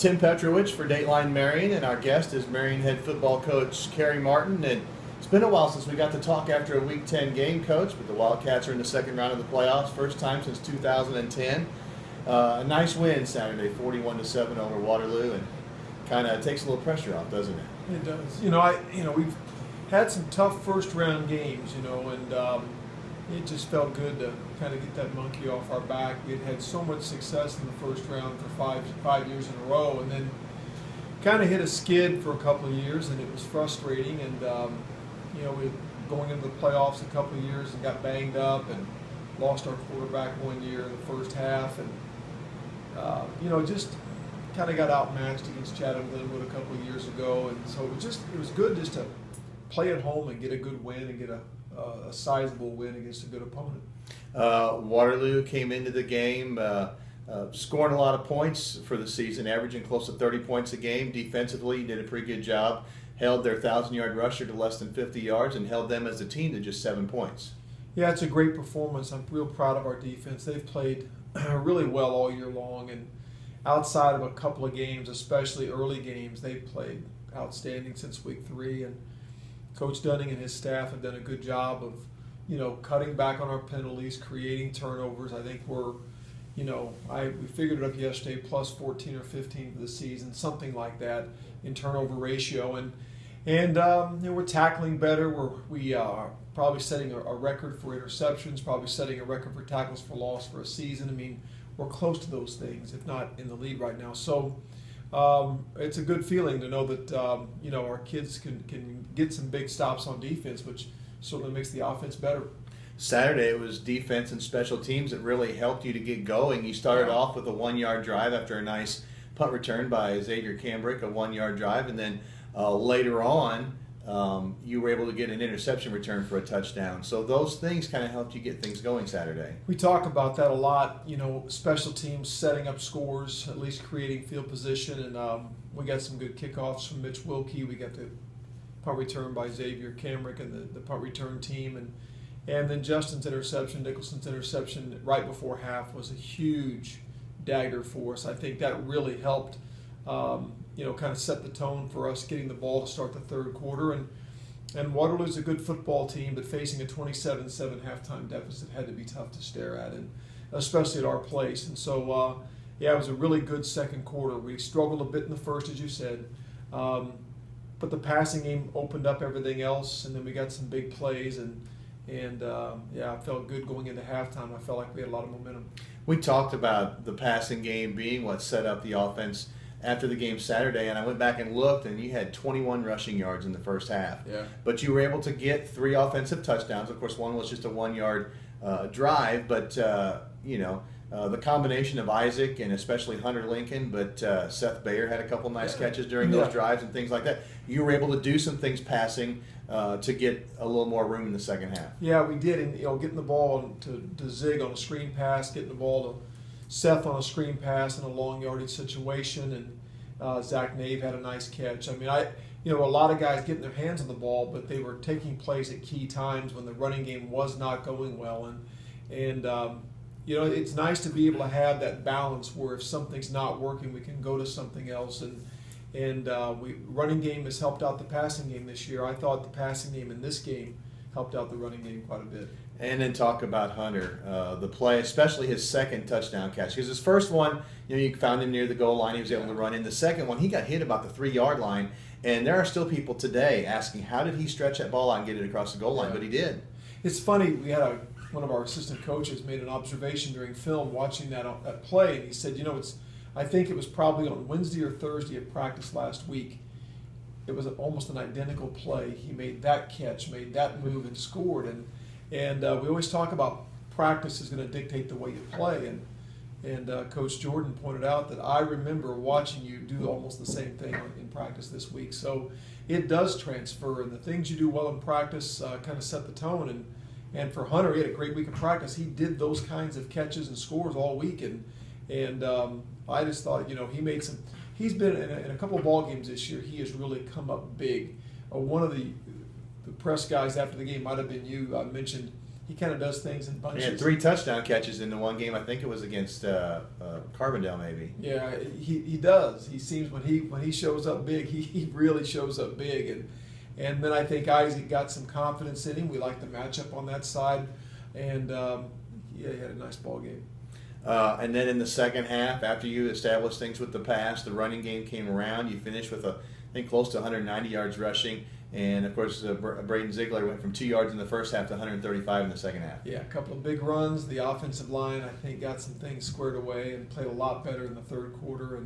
Tim Petrowich for Dateline Marion, and our guest is Marion head football coach Kerry Martin. And it's been a while since we got to talk after a Week 10 game, Coach, but the Wildcats are in the second round of the playoffs, first time since 2010. A nice win Saturday, 41-7 over Waterloo, and kind of takes a little pressure off, doesn't it? It does. We've had some tough first round games, and it just felt good to kind of get that monkey off our back. We had so much success in the first round for five years in a row, and then kind of hit a skid for a couple of years, and it was frustrating. And we were going into the playoffs a couple of years and got banged up and lost our quarterback one year in the first half, and just kind of got outmatched against Chattanooga a couple of years ago. And so it was good just to play at home and get a good win and get a sizable win against a good opponent. Waterloo came into the game scoring a lot of points for the season, averaging close to 30 points a game. Defensively, did a pretty good job. Held their 1,000-yard rusher to less than 50 yards and held them as a team to just 7 points. Yeah, it's a great performance. I'm real proud of our defense. They've played really well all year long, and outside of a couple of games, especially early games, they've played outstanding since week 3. And Coach Dunning and his staff have done a good job of, cutting back on our penalties, creating turnovers. I think we figured it up yesterday, plus 14 or 15 for the season, something like that in turnover ratio. And we're tackling better. We are probably setting a record for interceptions, probably setting a record for tackles for loss for a season. I mean, we're close to those things, if not in the lead right now. So it's a good feeling to know that our kids can get some big stops on defense, which certainly makes the offense better. Saturday it was defense and special teams that really helped you to get going. You started off with a 1-yard drive after a nice punt return by Xavier Cambrick, a 1-yard drive, and then later on you were able to get an interception return for a touchdown. So those things kind of helped you get things going Saturday. We talk about that a lot, special teams setting up scores, at least creating field position, and we got some good kickoffs from Mitch Wilkie. We got the punt return by Xavier Cambrick and the punt return team, and then Justin's interception, Nicholson's interception right before half was a huge dagger for us. I think that really helped kind of set the tone for us getting the ball to start the third quarter. And Waterloo's a good football team, but facing a 27-7 halftime deficit had to be tough to stare at, and especially at our place. And so, it was a really good second quarter. We struggled a bit in the first, as you said, but the passing game opened up everything else, and then we got some big plays, and I felt good going into halftime. I felt like we had a lot of momentum. We talked about the passing game being what set up the offense after the game Saturday, and I went back and looked, and you had 21 rushing yards in the first half. Yeah. But you were able to get 3 offensive touchdowns. Of course, one was just a 1-yard drive, but the combination of Isaac and especially Hunter Lincoln, but Seth Bayer had a couple nice catches during those drives and things like that. You were able to do some things passing to get a little more room in the second half. Yeah, we did, and getting the ball to Zig on a screen pass, getting the ball to Seth on a screen pass in a long yardage situation, and Zach Nave had a nice catch. I mean, a lot of guys getting their hands on the ball, but they were taking place at key times when the running game was not going well, and it's nice to be able to have that balance where if something's not working, we can go to something else. And running game has helped out the passing game this year. I thought the passing game in this game helped out the running game quite a bit. And then talk about Hunter, the play, especially his second touchdown catch. Because his first one, you found him near the goal line. He was able to run in. The second one, he got hit about the 3-yard line. And there are still people today asking, how did he stretch that ball out and get it across the goal line? But he did. It's funny, we had one of our assistant coaches made an observation during film watching that play, and he said, I think it was probably on Wednesday or Thursday of practice last week. It was almost an identical play. He made that catch, made that move, and scored. And we always talk about practice is going to dictate the way you play. And Coach Jordan pointed out that I remember watching you do almost the same thing in practice this week. So it does transfer, and the things you do well in practice kind of set the tone. And for Hunter, he had a great week of practice. He did those kinds of catches and scores all week, and I just thought, he's been in a couple of ball games this year. He has really come up big. One of the press guys after the game might have been you. Mentioned he kind of does things in bunches. He had 3 touchdown catches in the one game. I think it was against Carbondale, maybe. Yeah, he does. He seems when he shows up big, he really shows up big. And then I think Isaac got some confidence in him. We like the matchup on that side, and he had a nice ball game. And then in the second half, after you established things with the pass, the running game came around. You finished with I think close to 190 yards rushing. And, of course, Braden Ziegler went from 2 yards in the first half to 135 in the second half. Yeah, a couple of big runs. The offensive line, I think, got some things squared away and played a lot better in the third quarter.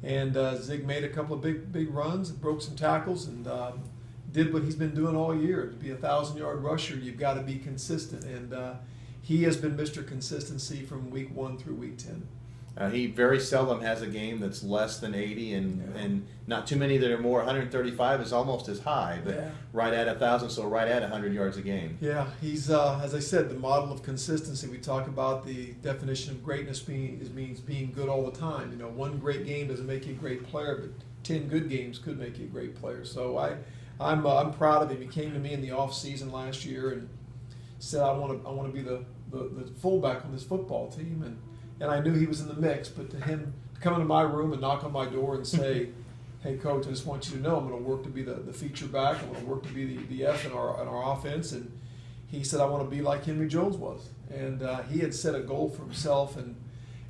And Zig made a couple of big runs and broke some tackles and did what he's been doing all year. To be a 1,000-yard rusher, you've got to be consistent. And he has been Mr. Consistency from week 1 through week 10. He very seldom has a game that's less than 80, and not too many that are more. 135 is almost as high, but right at 1,000, so right at 100 yards a game. Yeah, he's as I said, the model of consistency. We talk about the definition of greatness means being good all the time. You know, one great game doesn't make you a great player, but 10 good games could make you a great player. So I'm proud of him. He came to me in the off season last year and said, I want to be the fullback on this football team, and I knew he was in the mix, but to him to come into my room and knock on my door and say, hey, Coach, I just want you to know I'm going to work to be the feature back. I'm going to work to be the F in our offense. And he said, I want to be like Henry Jones was. And he had set a goal for himself. And,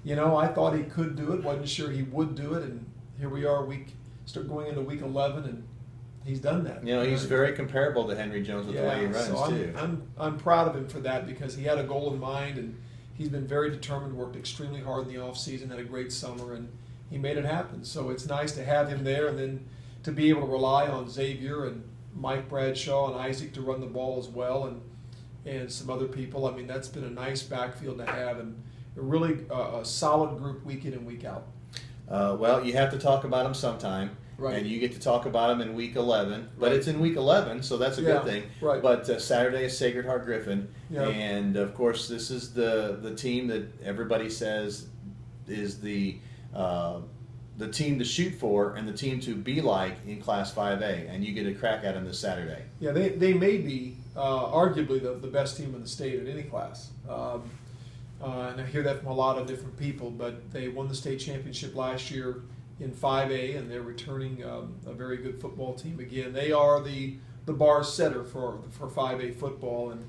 you know, I thought he could do it. Wasn't sure he would do it. And here we are, start going into week 11, and he's done that. You know, he's very comparable to Henry Jones with the way he runs, so too. I'm proud of him for that because he had a goal in mind, and he's been very determined, worked extremely hard in the offseason, had a great summer, and he made it happen. So it's nice to have him there and then to be able to rely on Xavier and Mike Bradshaw and Isaac to run the ball as well and some other people. I mean, that's been a nice backfield to have and a really a solid group week in and week out. Well, you have to talk about them sometime. Right. And you get to talk about them in week 11. But it's in week 11, so that's a good thing. Right. But Saturday is Sacred Heart-Griffin. Yeah. And, of course, this is the team that everybody says is the team to shoot for and the team to be like in Class 5A. And you get a crack at them this Saturday. Yeah, they may be arguably the best team in the state at any class. And I hear that from a lot of different people. But they won the state championship last year in 5A, and they're returning a very good football team again. They are the bar setter for 5A football, and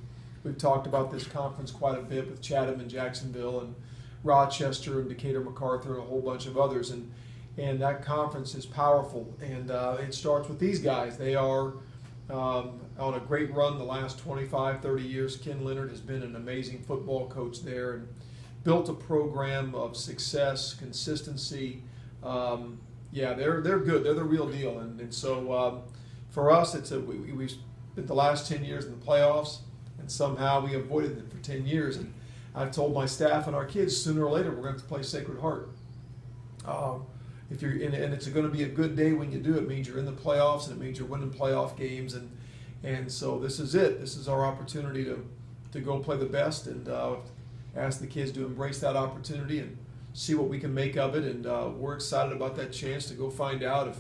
we've talked about this conference quite a bit with Chatham and Jacksonville and Rochester and Decatur MacArthur and a whole bunch of others, and that conference is powerful, and it starts with these guys. They are on a great run the last 25, 30 years. Ken Leonard has been an amazing football coach there and built a program of success, consistency. They're good. They're the real deal, and so for us, we've spent the last 10 years in the playoffs, and somehow we avoided them for 10 years. And I've told my staff and our kids, sooner or later, we're going to have to play Sacred Heart. If you're in, and it's going to be a good day when you do. It means you're in the playoffs, and it means you're winning playoff games, and so this is it. This is our opportunity to go play the best, and ask the kids to embrace that opportunity and see what we can make of it, and we're excited about that chance to go find out if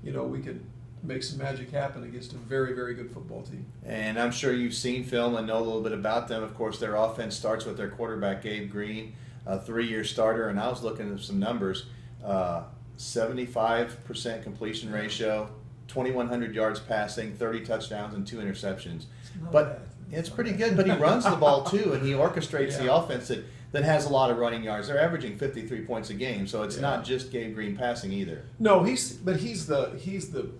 we can make some magic happen against a very, very good football team. And I'm sure you've seen film and know a little bit about them. Of course, their offense starts with their quarterback, Gabe Green, a 3-year starter, and I was looking at some numbers, 75% completion ratio, 2,100 yards passing, 30 touchdowns, and 2 interceptions. But it's pretty good, but he runs the ball too, and he orchestrates the offense that has a lot of running yards. They're averaging 53 points a game, so it's not just Gabe Green passing either. No, he's the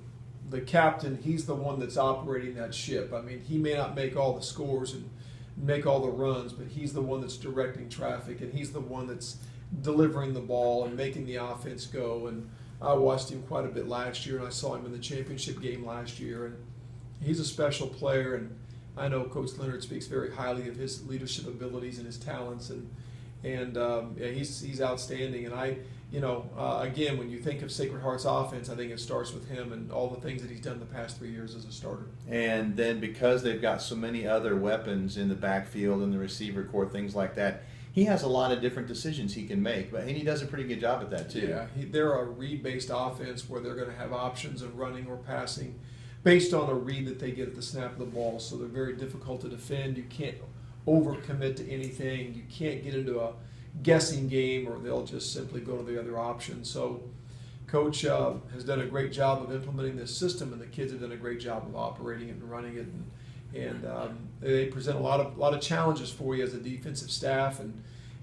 captain. He's the one that's operating that ship. I mean, he may not make all the scores and make all the runs, but he's the one that's directing traffic, and he's the one that's delivering the ball and making the offense go. And I watched him quite a bit last year, and I saw him in the championship game last year, and he's a special player. And I know Coach Leonard speaks very highly of his leadership abilities and his talents, and he's outstanding. And again, when you think of Sacred Heart's offense, I think it starts with him and all the things that he's done the past 3 years as a starter. And then because they've got so many other weapons in the backfield and the receiver corps, things like that, he has a lot of different decisions he can make, and he does a pretty good job at that too. Yeah, they're a read-based offense where they're going to have options of running or passing based on a read that they get at the snap of the ball, so they're very difficult to defend. You can't overcommit to anything. You can't get into a guessing game, or they'll just simply go to the other option. So Coach has done a great job of implementing this system, and the kids have done a great job of operating it and running it. And they present a lot of challenges for you as a defensive staff,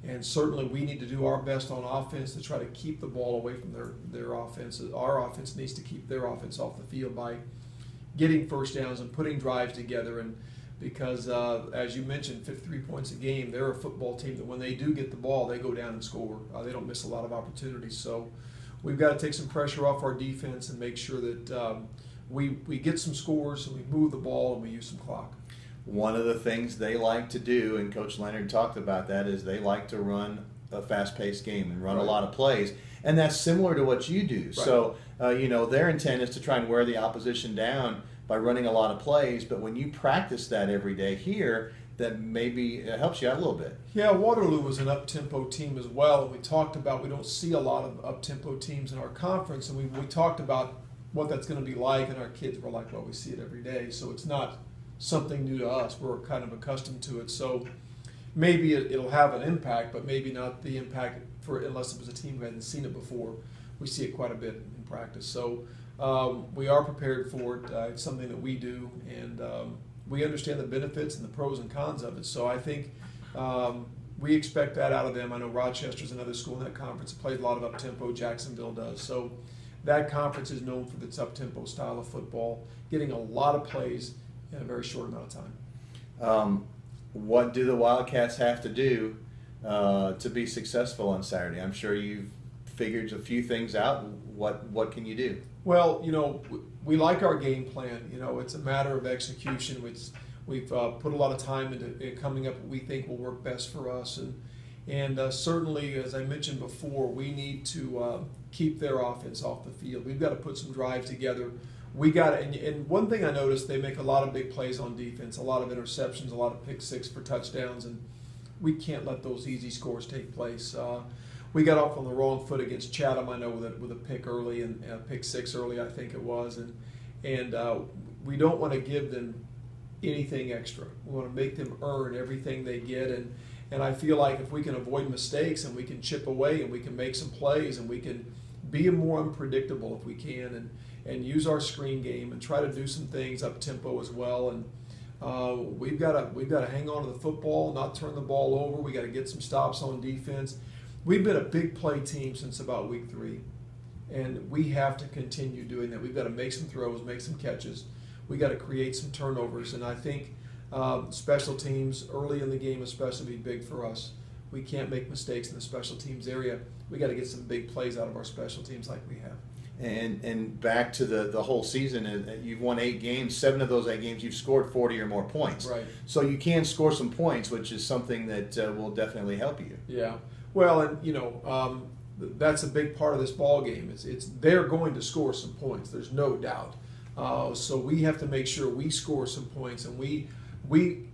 and certainly we need to do our best on offense to try to keep the ball away from their offense. Our offense needs to keep their offense off the field by getting first downs and putting drives together. And because, as you mentioned, 53 points a game, they're a football team that when they do get the ball, they go down and score. They don't miss a lot of opportunities. So we've got to take some pressure off our defense and make sure that we get some scores and we move the ball and we use some clock. One of the things they like to do, and Coach Leonard talked about that, is they like to run a fast-paced game and run a lot of plays. And that's similar to what you do. Right. So, their intent is to try and wear the opposition down by running a lot of plays. But when you practice that every day here, that maybe it helps you out a little bit. Yeah, Waterloo was an up-tempo team as well. And we talked about we don't see a lot of up-tempo teams in our conference. And we talked about what that's going to be like. And our kids were like, well, we see it every day. So it's not something new to us. We're kind of accustomed to it. So maybe it'll have an impact, but maybe not the impact unless it was a team who hadn't seen it before. We see it quite a bit in practice. So we are prepared for it. It's something that we do, and we understand the benefits and the pros and cons of it. So I think we expect that out of them. I know Rochester's another school in that conference that plays a lot of up-tempo. Jacksonville does. So that conference is known for its up-tempo style of football, getting a lot of plays in a very short amount of time. What do the Wildcats have to do to be successful on Saturday? I'm sure you've figured a few things out. What can you do? Well, we like our game plan. It's a matter of execution. We've put a lot of time into coming up what we think will work best for us. And certainly, as I mentioned before, we need to keep their offense off the field. We've got to put some drives together. And one thing I noticed, they make a lot of big plays on defense, a lot of interceptions, a lot of pick six for touchdowns, and we can't let those easy scores take place. We got off on the wrong foot against Chatham, I know, with a pick early and pick six early, I think it was, and we don't want to give them anything extra. We want to make them earn everything they get, and I feel like if we can avoid mistakes and we can chip away and we can make some plays and we can be more unpredictable if we can, and use our screen game and try to do some things up tempo as well. And we've got to hang on to the football, not turn the ball over. We got to get some stops on defense. We've been a big play team since about week 3, and we have to continue doing that. We've got to make some throws, make some catches. We got to create some turnovers, and I think special teams early in the game especially be big for us. We can't make mistakes in the special teams area. We got to get some big plays out of our special teams like we have. And back to the whole season, you've won 8 games. 7 of those 8 games, you've scored 40 or more points. Right. So you can score some points, which is something that will definitely help you. Yeah. Well, and that's a big part of this ball game. It's they're going to score some points. There's no doubt. So we have to make sure we score some points, and we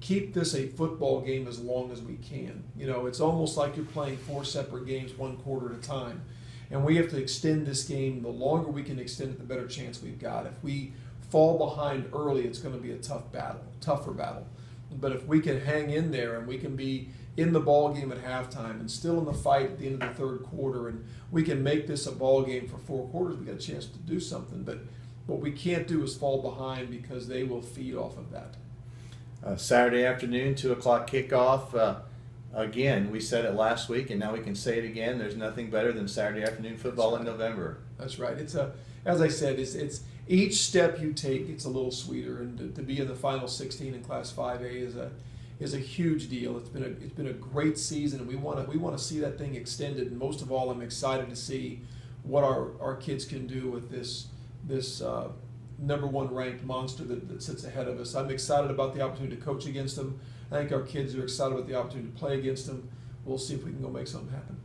keep this a football game as long as we can. It's almost like you're playing 4 separate games, 1 quarter at a time. And we have to extend this game. The longer we can extend it, the better chance we've got. If we fall behind early, it's going to be a tougher battle. But if we can hang in there and we can be in the ball game at halftime and still in the fight at the end of the 3rd quarter, and we can make this a ball game for 4 quarters, we got a chance to do something. But what we can't do is fall behind, because they will feed off of that. Saturday afternoon, 2 o'clock kickoff. Again, we said it last week, and now we can say it again. There's nothing better than Saturday afternoon football in November. That's right. As I said, it's each step you take, it's a little sweeter, and to be in the final 16 in Class 5A is a huge deal. It's been a great season, and we want to see that thing extended. And most of all, I'm excited to see what our kids can do with this number 1 ranked monster that sits ahead of us. I'm excited about the opportunity to coach against them. I think our kids are excited about the opportunity to play against them. We'll see if we can go make something happen.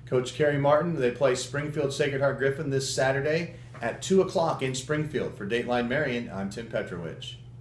Coach Kerry Martin, they play Springfield Sacred Heart-Griffin this Saturday at 2 o'clock in Springfield. For Dateline Marion, I'm Tim Petrowich.